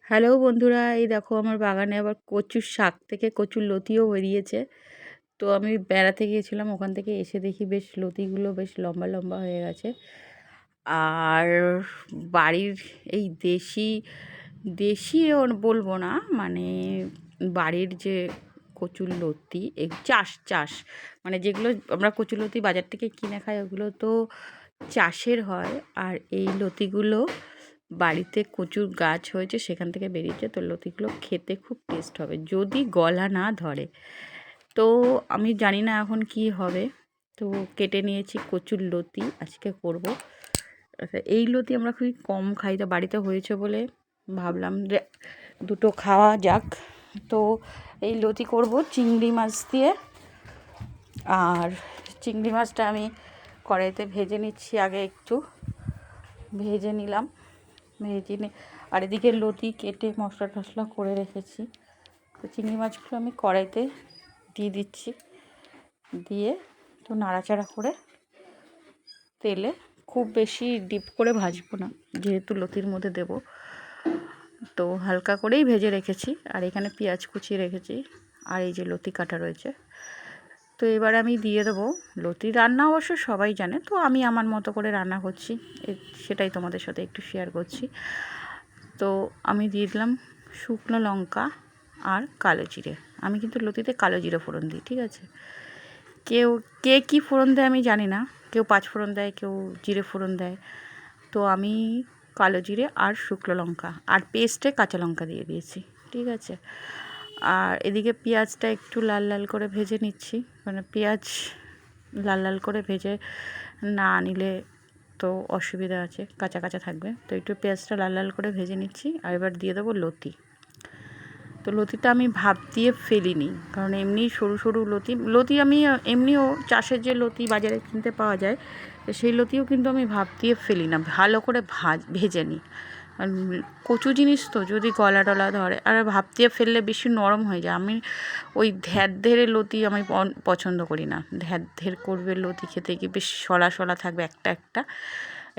Hello বন্ধুরা, এই দেখো আমার বাগানে আবার কচুর শাক থেকে কচুর লতিও বেরিয়েছে। তো আমি বেড়াতে গিয়েছিলাম, ওখান থেকে এসে দেখি বেশ লতিগুলো বেশ লম্বা লম্বা হয়ে গেছে। আর বাড়ির এই দেশি দেশিও বলবো না, মানে বাড়ির যে কচুর লতি, এই চাষ চাষ মানে যেগুলো আমরা কচুর লতি বাজার থেকে কিনে খাই, ওগুলো তো চাষের হয়। আর এই লতিগুলো বাড়িতে কচুর গাছ হয়েছে, সেখান থেকে বেরিয়েছে। তো লতিগুলো খেতে খুব টেস্ট হবে যদি গলা না ধরে। তো আমি জানি না এখন কি হবে। তো কেটে নিয়েছি কচুর লতি, আজকে করব। আচ্ছা, এই লতি আমরা খুবই কম খাই, তো বাড়িতে হয়েছে বলে ভাবলাম যে দুটো খাওয়া যাক। তো এই লতি করব চিংড়ি মাছ দিয়ে। আর চিংড়ি মাছটা আমি কড়াইতে ভেজে নিচ্ছি, আগে একটু ভেজে নিলাম। আর এদিকে লতি কেটে মশলা টশলা করে রেখেছি। তো চিংড়ি মাছগুলো আমি কড়াইতে দিয়ে দিচ্ছি, দিয়ে তো নাড়াচাড়া করে তেলে, খুব বেশি ডিপ করে ভাজবো না যেহেতু লতির মধ্যে দেব, তো হালকা করেই ভেজে রেখেছি। আর এখানে পেঁয়াজ কুচিয়ে রেখেছি, আর এই যে লতি কাটা রয়েছে। তো এবার আমি দিয়ে দেবো লতি। রান্না অবশ্য সবাই জানে, তো আমি আমার মতো করে রান্না করছি, সেটাই তোমাদের সাথে একটু শেয়ার করছি। তো আমি দিয়ে দিলাম শুকনো লঙ্কা আর কালো জিরে। আমি কিন্তু লতিতে কালো জিরে ফোড়ন দিই, ঠিক আছে? কে কী ফোড়ন দেয় আমি জানি না, কেউ 5 ফোড়ন দেয়, কেউ জিরে ফোড়ন দেয়। তো আমি কালো জিরে আর শুকনো লঙ্কা আর পেস্টে কাঁচা লঙ্কা দিয়ে দিয়েছি, ঠিক আছে? আর এদিকে পেঁয়াজটা একটু লাল লাল করে ভেজে নিচ্ছি, মানে পেঁয়াজ লাল লাল করে ভেজে না নিলে তো অসুবিধা আছে, কাঁচা কাঁচা থাকবে। তো একটু পেঁয়াজটা লাল লাল করে ভেজে নিচ্ছি। আর এবার দিয়ে দেবো লতি। তো লতিটা আমি ভাপ দিয়ে ফেলিনি, কারণ এমনি সরু সরু লতি আমি এমনিও চাষের যে লতি বাজারে কিনতে পাওয়া যায়, সেই লতিও কিন্তু আমি ভাপ দিয়ে ফেলি না, ভালো করে ভেজে নিই। কচু জিনিস তো যদি গলা টলা ধরে, আর ভাপ দিয়ে ফেললে বেশি নরম হয়ে যায়। আমি ওই ধ্যার ধেরে লতি আমি পছন্দ করি না। ধ্যার ধের করবে লতি খেতে, কি বেশ শলা শলা থাকবে একটা একটা,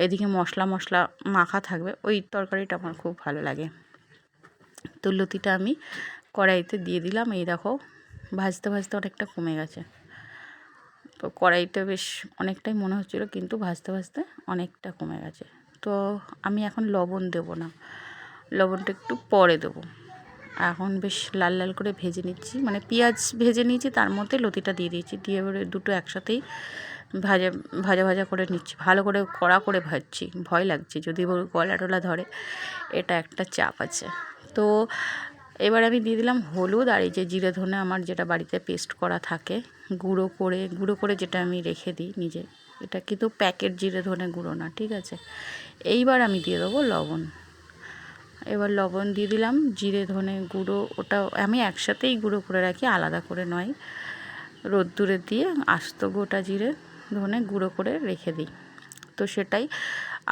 এদিকে মশলা মশলা মাখা থাকবে, ওই তরকারিটা আমার খুব ভালো লাগে। তো লতিটা আমি কড়াইতে দিয়ে দিলাম। এই দেখো ভাজতে ভাজতে অনেকটা কমে গেছে। তো কড়াইটা বেশ অনেকটাই মনে হচ্ছিলো, কিন্তু ভাজতে ভাজতে অনেকটা কমে গেছে। তো আমি এখন লবণ দেব না, লবণটা একটু পরে দেবো। এখন বেশ লাল লাল করে ভেজে নিচ্ছি, মানে পেঁয়াজ ভেজে নিয়েছি, তার মধ্যে লতিটা দিয়ে দিয়েছি, দিয়ে এবারে দুটো একসাথেই ভাজা ভাজা ভাজা করে নিচ্ছি। ভালো করে কড়া করে ভাজছি, ভয় লাগছে যদি গলা টলা ধরে, এটা একটা চাপ আছে। তো এবার আমি দিয়ে দিলাম হলুদ, আর এই যে জিরে ধনে আমার যেটা বাড়িতে পেস্ট করা থাকে, গুঁড়ো করে যেটা আমি রেখে দিই নিজে, এটা কিন্তু প্যাকেট জিরে ধনে গুঁড়ো না, ঠিক আছে? এইবার আমি দিয়ে দেবো লবণ। এবার লবণ দিয়ে দিলাম, জিরে ধনে গুঁড়ো ওটা আমি একসাথেই গুঁড়ো করে রাখি, আলাদা করে নয়। রোদ্দুরে দিয়ে আস্ত গোটা জিরে ধনে গুঁড়ো করে রেখে দিই, তো সেটাই।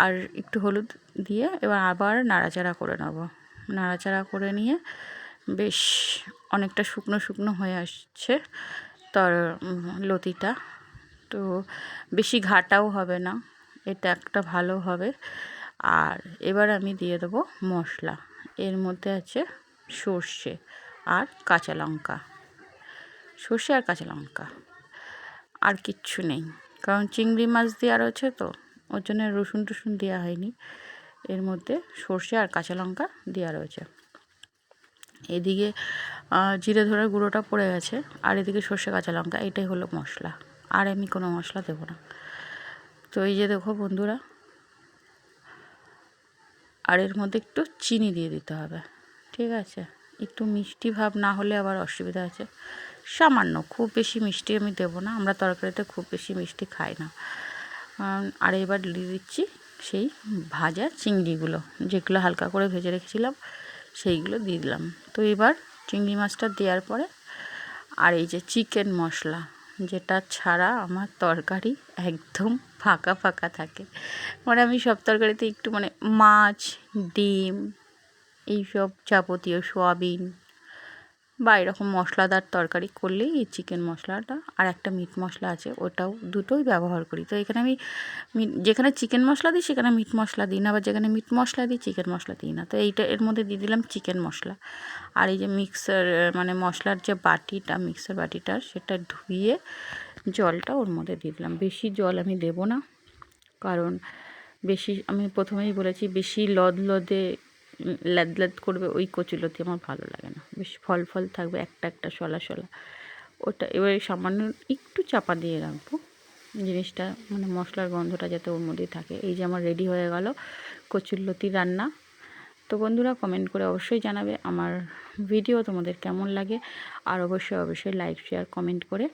আর একটু হলুদ দিয়ে এবার আবার নাড়াচাড়া করে নেব। নাড়াচাড়া করে নিয়ে বেশ অনেকটা শুকনো শুকনো হয়ে আসছে তার লতিটা। তো বেশি ঘাটাও হবে না, এটা একটা ভালো হবে। আর এবার আমি দিয়ে দেবো মশলা। এর মধ্যে আছে সর্ষে আর কাঁচা লঙ্কা, সর্ষে আর কাঁচা লঙ্কা, আর কিচ্ছু নেই, কারণ চিংড়ি মাছ দেওয়া রয়েছে, তো ওর জন্য রসুন টসুন দেওয়া হয়নি। এর মধ্যে সর্ষে আর কাঁচা লঙ্কা দেওয়া রয়েছে। এদিকে জিরে ধরে গুঁড়োটা পড়ে গেছে, আর এদিকে সর্ষে কাঁচা লঙ্কা, এটাই হলো মশলা। আর আমি কোনো মশলা দেবো না। তো এই যে দেখো বন্ধুরা, আর এর মধ্যে একটু চিনি দিয়ে দিতে হবে, ঠিক আছে? একটু মিষ্টি ভাব না হলে আবার অসুবিধা আছে, সামান্য, খুব বেশি মিষ্টি আমি দেবো না, আমরা তরকারিতে খুব বেশি মিষ্টি খাই না। আর এবার দিয়ে দিচ্ছি সেই ভাজা চিংড়িগুলো, যেগুলো হালকা করে ভেজে রেখেছিলাম, সেইগুলো দিয়ে দিলাম। তো এবার চিংড়ি মাছটা দেওয়ার পরে, আর এই যে চিকেন মশলা, যেটা ছাড়া আমার তরকারি একদম ফাঁকা ফাঁকা থাকে, মানে আমি সব তরকারিতে একটু, মানে মাছ, ডিম, এইসব যাবতীয়, সোয়াবিন, বা এরকম মশলাদার তরকারি করলেই এই চিকেন মশলাটা, আর একটা মিট মশলা আছে, ওটাও দুটোই ব্যবহার করি। তো এখানে আমি যেখানে চিকেন মশলা দিই সেখানে মিট মশলা দিই না, আবার যেখানে মিট মশলা দিই চিকেন মশলা দিই না। তো এইটা এর মধ্যে দিয়ে দিলাম চিকেন মশলা। আর এই যে মিক্সার মানে মশলার যে বাটিটা, মিক্সার বাটিটা, সেটা ধুয়ে জলটা ওর মধ্যে দিয়ে দিলাম। বেশি জল আমি দেবো না, কারণ বেশি, আমি প্রথমেই বলেছি, বেশি লদে ল্যাদ করবে ওই কচুলতি আমার ভালো লাগে না। বেশ ফল ফল থাকবে, একটা একটা শলা শলা, ওটা এবারে সামান্য একটু চাপা দিয়ে রাখবো জিনিসটা, মানে মশলার গন্ধটা যাতে ওর মধ্যেই থাকে। এই যে আমার রেডি হয়ে গেল কচুরলতি রান্না। তো বন্ধুরা, কমেন্ট করে অবশ্যই জানাবে আমার ভিডিও তোমাদের কেমন লাগে, আর অবশ্যই লাইক শেয়ার কমেন্ট করে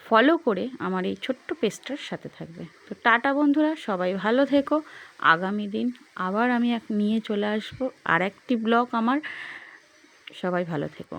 ফলো করে আমার এই ছোট্ট পেজটার সাথে থাকবে। তো টাটা বন্ধুরা, সবাই ভালো থেকো। আগামী দিন আবার আমি নিয়ে চলে আসবো আর একটি ব্লগ আমার। সবাই ভালো থেকো।